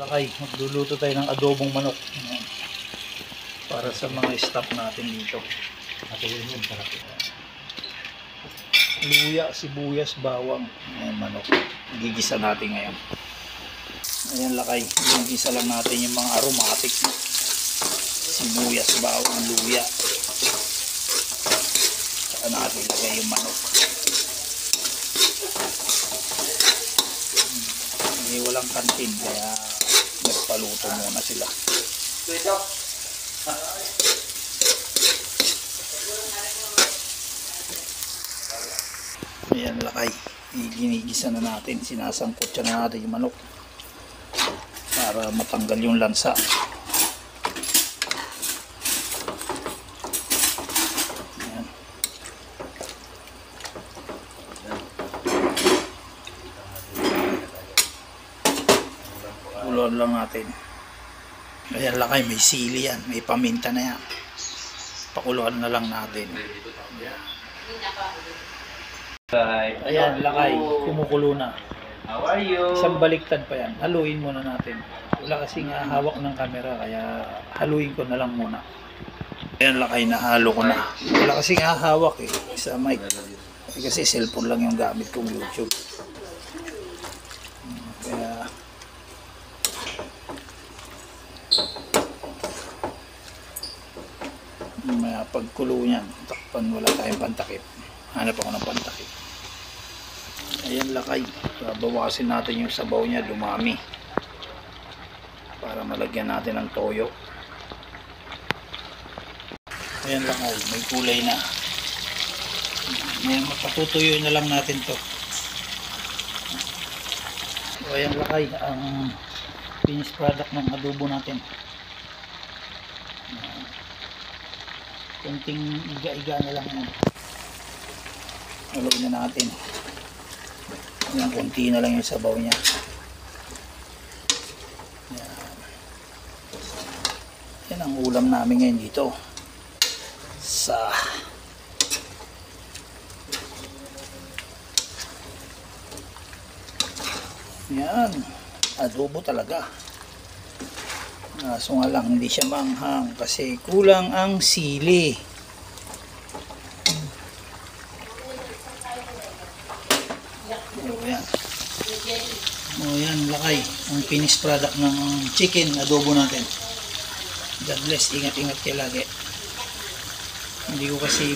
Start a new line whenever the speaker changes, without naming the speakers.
Lakay, magluluto tayo ng adobong manok. Ayan. Para sa mga staff natin dito. Luya, sibuyas, bawang. Ayan, manok. Gigisa natin ngayon. Ayan, lakay. Gigisa lang natin yung mga aromatic. Sibuyas, bawang, luya. Saka natin lagay yung manok. Hindi walang kantin, kaya nagpaluto muna sila. Ayan, lakay. Ginigisa na natin. Sinasangkot siya na natin yung manok para matanggal yung lansa. Ayan. Ulan lang natin. Ayan, lakay. May sili yan. May paminta na yan. Pakuluan na lang natin. Ayan, lakay. Kumukulo na.
How are you?
Isang baliktad pa yan. Haluin muna natin. Wala kasing hawak ng camera, kaya haluin ko na lang muna. Ayan, lakay, nahalo ko na. Wala kasing hawak eh sa mic. Kasi cellphone lang yung gamit kong YouTube. Kaya may pagkulo niyan, takpan, wala tayong pantakip. Hanap ako ng pantakip. Ayan, lakay. Babawasin natin yung sabaw niya, dumami. Para malagyan natin ng toyo. Ayan, lakay. May kulay na. Ayan, mapatutuyo na lang natin to. So, ayan, lakay. Ang finished product ng adobo natin. Kunting iga-iga na lang yan. Haluin na natin. Yan, kunti na lang yung sabaw niya. Yan. Yan ang ulam namin ngayon dito. Yan. Adobo talaga. Kaso nga lang, hindi siya manghang kasi kulang ang sili. Ayan. O yan, lakay. Ang finished product ng chicken adobo natin. God bless. Ingat-ingat kayo lagi. Hindi ko kasi